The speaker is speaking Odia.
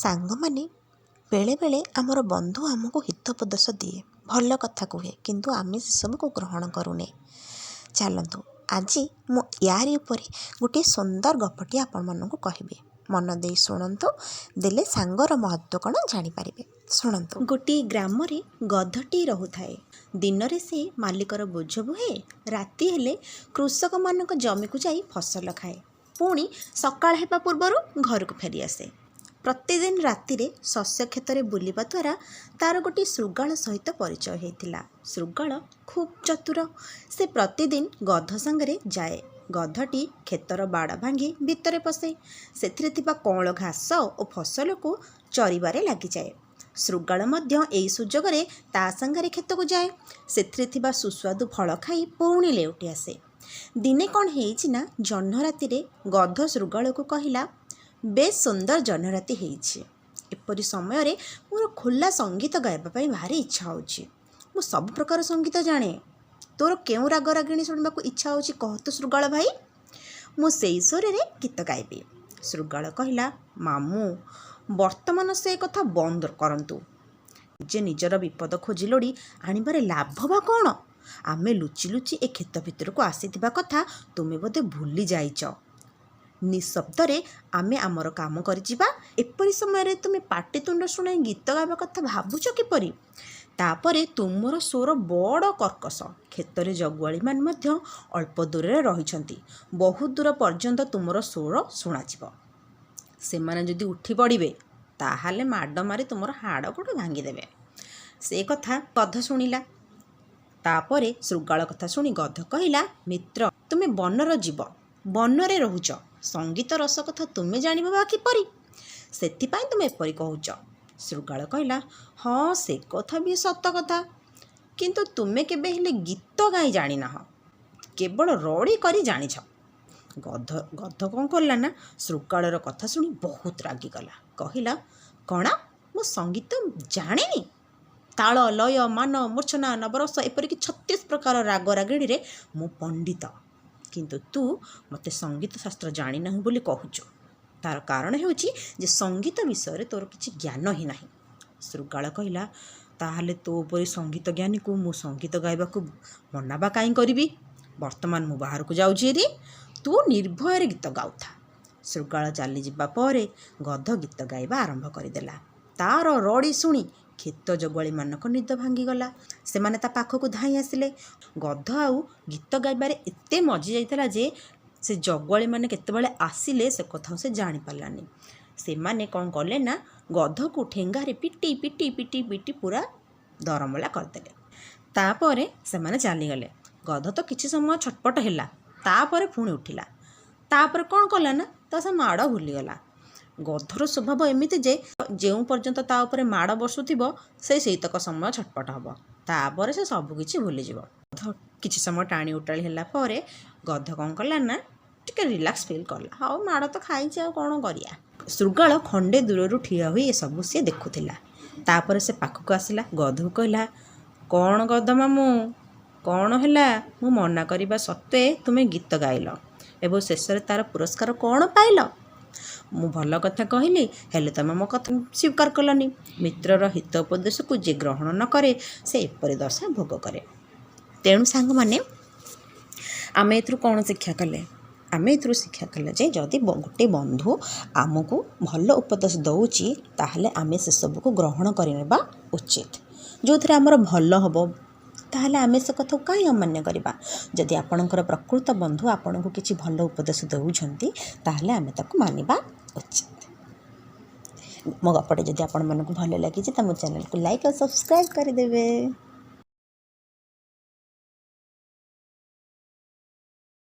ସାଙ୍ଗମାନେ ବେଳେବେଳେ ଆମର ବନ୍ଧୁ ଆମକୁ ହିତୋପଦେଶ ଦିଏ, ଭଲ କଥା କୁହେ, କିନ୍ତୁ ଆମେ ସେସବୁକୁ ଗ୍ରହଣ କରୁନେ। ଚାଲନ୍ତୁ ଆଜି ମୁଁ ୟାରି ଉପରେ ଗୋଟିଏ ସୁନ୍ଦର ଗପଟି ଆପଣମାନଙ୍କୁ କହିବି। ମନ ଦେଇ ଶୁଣନ୍ତୁ, ଦେଲେ ସାଙ୍ଗର ମହତ୍ତ୍ୱ କ'ଣ ଜାଣିପାରିବେ। ଶୁଣନ୍ତୁ। ଗୋଟିଏ ଗ୍ରାମରେ ଗଧଟି ରହୁଥାଏ। ଦିନରେ ସେ ମାଲିକର ବୋଝ ବୁହେ, ରାତି ହେଲେ କୃଷକମାନଙ୍କ ଜମିକୁ ଯାଇ ଫସଲ ଖାଏ, ପୁଣି ସକାଳ ହେବା ପୂର୍ବରୁ ଘରକୁ ଫେରିଆସେ। ପ୍ରତିଦିନ ରାତିରେ ଶସ୍ୟ କ୍ଷେତରେ ବୁଲିବା ଦ୍ୱାରା ତା'ର ଗୋଟିଏ ଶୃଗାଳ ସହିତ ପରିଚୟ ହୋଇଥିଲା। ଶୃଗାଳ ଖୁବ୍ ଚତୁର। ସେ ପ୍ରତିଦିନ ଗଧ ସାଙ୍ଗରେ ଯାଏ। ଗଧଟି କ୍ଷେତର ବାଡ଼ ଭାଙ୍ଗି ଭିତରେ ପଶେ, ସେଥିରେ ଥିବା କଅଁଳ ଘାସ ଓ ଫସଲକୁ ଚରିବାରେ ଲାଗିଯାଏ। ଶୃଗାଳ ମଧ୍ୟ ଏହି ସୁଯୋଗରେ ତା ସାଙ୍ଗରେ କ୍ଷେତକୁ ଯାଏ, ସେଥିରେ ଥିବା ସୁସ୍ୱାଦୁ ଫଳ ଖାଇ ପୁଣି ଲେଉଟି ଆସେ। ଦିନେ କ'ଣ ହେଇଛି ନା, ଜହ୍ନ ରାତିରେ ଗଧ ଶୃଗାଳକୁ କହିଲା, ବେଶ୍ ସୁନ୍ଦର ଜହ୍ନରାତି ହେଇଛି। ଏପରି ସମୟରେ ମୋର ଖୋଲା ସଙ୍ଗୀତ ଗାଇବା ପାଇଁ ଭାରି ଇଚ୍ଛା ହେଉଛି। ମୁଁ ସବୁ ପ୍ରକାର ସଙ୍ଗୀତ ଜାଣେ। ତୋର କେଉଁ ରାଗ ରାଗିଣୀ ଶୁଣିବାକୁ ଇଚ୍ଛା ହେଉଛି କହ ତ ଶୃଗାଳ ଭାଇ, ମୁଁ ସେଇ ସ୍ୱରରେ ଗୀତ ଗାଇବି। ଶୃଗାଳ କହିଲା, ମାମୁଁ ବର୍ତ୍ତମାନ ସେ କଥା ବନ୍ଦ କରନ୍ତୁ। ଯେ ନିଜର ବିପଦ ଖୋଜି ଲୋଡ଼ି ଆଣିବାରେ ଲାଭ ବା କ'ଣ? ଆମେ ଲୁଚି ଲୁଚି ଏ କ୍ଷେତ ଭିତରକୁ ଆସିଥିବା କଥା ତୁମେ ବୋଧେ ଭୁଲି ଯାଇଛ। ନିଃଶବ୍ଦରେ ଆମେ ଆମର କାମ କରିଯିବା। ଏପରି ସମୟରେ ତୁମେ ପାଟିତୁଣ୍ଡ ଶୁଣାଇ ଗୀତ ଗାଇବା କଥା ଭାବୁଛ କିପରି? ତାପରେ ତୁମର ସ୍ୱର ବଡ଼ କର୍କଶ। କ୍ଷେତରେ ଜଗୁଆଳିମାନେ ମଧ୍ୟ ଅଳ୍ପ ଦୂରରେ ରହିଛନ୍ତି। ବହୁତ ଦୂର ପର୍ଯ୍ୟନ୍ତ ତୁମର ସ୍ୱର ଶୁଣାଯିବ। ସେମାନେ ଯଦି ଉଠି ପଡ଼ିବେ ତାହେଲେ ମାଡ଼ ମାରି ତୁମର ହାଡ଼ ଗୋଡ଼ ଭାଙ୍ଗିଦେବେ। ସେ କଥା ଗଧ ଶୁଣିଲା। ତାପରେ ଶୃଗାଳ କଥା ଶୁଣି ଗଧ କହିଲା, ମିତ୍ର, ତୁମେ ବନର ଜୀବ, ବନରେ ରହୁଛ, ସଙ୍ଗୀତ ରସ କଥା ତୁମେ ଜାଣିବ ବା କିପରି? ସେଥିପାଇଁ ତୁମେ ଏପରି କହୁଛ। ଶୃଗାଳ କହିଲା, ହଁ ସେ କଥା ବି ସତ କଥା, କିନ୍ତୁ ତୁମେ କେବେ ହେଲେ ଗୀତ ଗାଇ ଜାଣିନାହଁ, କେବଳ ରଡ଼ି କରି ଜାଣିଛ। ଗଧ କ'ଣ କଲା ନା, ଶୃଗାଳର କଥା ଶୁଣି ବହୁତ ରାଗିଗଲା। କହିଲା, କ'ଣ ମୁଁ ସଙ୍ଗୀତ ଜାଣିନି? ତାଳ, ଲୟ, ମାନ, ମୂର୍ଚ୍ଛନା, ନବରସ ଏପରିକି 36 ପ୍ରକାର ରାଗ ରାଗିଣୀରେ ମୁଁ ପଣ୍ଡିତ, କିନ୍ତୁ ତୁ ମୋତେ ସଙ୍ଗୀତ ଶାସ୍ତ୍ର ଜାଣିନାହୁଁ ବୋଲି କହୁଛୁ। ତା'ର କାରଣ ହେଉଛି ଯେ ସଙ୍ଗୀତ ବିଷୟରେ ତୋର କିଛି ଜ୍ଞାନ ହିଁ ନାହିଁ। ଶୃଗାଳ କହିଲା, ତାହେଲେ ତୋ ପରି ସଙ୍ଗୀତ ଜ୍ଞାନୀକୁ ମୁଁ ସଙ୍ଗୀତ ଗାଇବାକୁ ମନା ବା କାହିଁ କରିବି? ବର୍ତ୍ତମାନ ମୁଁ ବାହାରକୁ ଯାଉଛି ହେରି, ତୁ ନିର୍ଭୟରେ ଗୀତ ଗାଉଥା। ଶୃଗାଳ ଚାଲିଯିବା ପରେ ଗଧ ଗୀତ ଗାଇବା ଆରମ୍ଭ କରିଦେଲା। ତା'ର ରଡ଼ି ଶୁଣି କ୍ଷେତ ଜଗୁଆଳିମାନଙ୍କ ନିଦ ଭାଙ୍ଗିଗଲା। ସେମାନେ ତା ପାଖକୁ ଧାଇଁ ଆସିଲେ। ଗଧ ଆଉ ଗୀତ ଗାଇବାରେ ଏତେ ମଜି ଯାଇଥିଲା ଯେ ସେ ଜଗୁଆଳିମାନେ କେତେବେଳେ ଆସିଲେ ସେ କଥା ସେ ଜାଣିପାରିଲାନି। ସେମାନେ କ'ଣ କଲେ ନା, ଗଧକୁ ଠେଙ୍ଗାରେ ପିଟି ପିଟି ପିଟି ପିଟି ପୁରା ଦରମଳା କରିଦେଲେ। ତାପରେ ସେମାନେ ଚାଲିଗଲେ। ଗଧ ତ କିଛି ସମୟ ଛଟପଟ ହେଲା, ତାପରେ ପୁଣି ଉଠିଲା। ତାପରେ କ'ଣ କଲା ନା, ତା ସେ ମାଡ଼ ଭୁଲିଗଲା। ଗଧର ସ୍ୱଭାବ ଏମିତି ଯେ ଯେଉଁ ପର୍ଯ୍ୟନ୍ତ ତା ଉପରେ ମାଡ଼ ବସୁଥିବ ସେ ସେଇତକ ସମୟ ଛଟପଟ ହେବ, ତାପରେ ସେ ସବୁକିଛି ଭୁଲିଯିବ। ଗଧ କିଛି ସମୟ ଟାଣି ଉଟାଳି ହେଲା ପରେ ଗଧ କ'ଣ କଲା ନା, ଟିକେ ରିଲାକ୍ସ ଫିଲ୍ କଲା। ହଉ ମାଡ଼ ତ ଖାଇଛି, ଆଉ କ'ଣ କରିବା। ଶୃଗାଳ ଖଣ୍ଡେ ଦୂରରୁ ଠିଆ ହୋଇ ଏସବୁ ସିଏ ଦେଖୁଥିଲା। ତାପରେ ସେ ପାଖକୁ ଆସିଲା। ଗଧକୁ କହିଲା, କ'ଣ ଗଧ ମାମୁଁ, କ'ଣ ହେଲା? ମୁଁ ମନା କରିବା ସତ୍ତ୍ୱେ ତୁମେ ଗୀତ ଗାଇଲ ଏବଂ ଶେଷରେ ତା'ର ପୁରସ୍କାର କ'ଣ ପାଇଲ? ମୁଁ ଭଲ କଥା କହିଲି, ହେଲେ ତୁମେ ମୋ କଥା ସ୍ୱୀକାର କଲନି। ମିତ୍ରର ହିତ ଉପଦେଶକୁ ଯିଏ ଗ୍ରହଣ ନ କରେ ସେ ଏପରି ଦଶା ଭୋଗ କରେ। ତେଣୁ ସାଙ୍ଗମାନେ, ଆମେ ଏଥିରୁ କ'ଣ ଶିକ୍ଷା କଲେ? ଆମେ ଏଥିରୁ ଶିକ୍ଷା କଲେ ଯେ ଯଦି ଗୋଟିଏ ବନ୍ଧୁ ଆମକୁ ଭଲ ଉପଦେଶ ଦେଉଛି ତାହେଲେ ଆମେ ସେସବୁକୁ ଗ୍ରହଣ କରିନେବା ଉଚିତ। ଯେଉଁଥିରେ ଆମର ଭଲ ହେବ ତାହେଲେ ଆମେ ସେ କଥାକୁ କାହିଁ ଅମାନ୍ୟ କରିବା? ଯଦି ଆପଣଙ୍କର ପ୍ରକୃତ ବନ୍ଧୁ ଆପଣଙ୍କୁ କିଛି ଭଲ ଉପଦେଶ ଦେଉଛନ୍ତି ତାହେଲେ ଆମେ ତାକୁ ମାନିବା ଉଚିତ। ମୋ ଗପଟି ଯଦି ଆପଣମାନଙ୍କୁ ଭଲ ଲାଗିଛି ତ ମୋ ଚ୍ୟାନେଲକୁ ଲାଇକ୍ ଆଉ ସବସ୍କ୍ରାଇବ୍ କରିଦେବେ।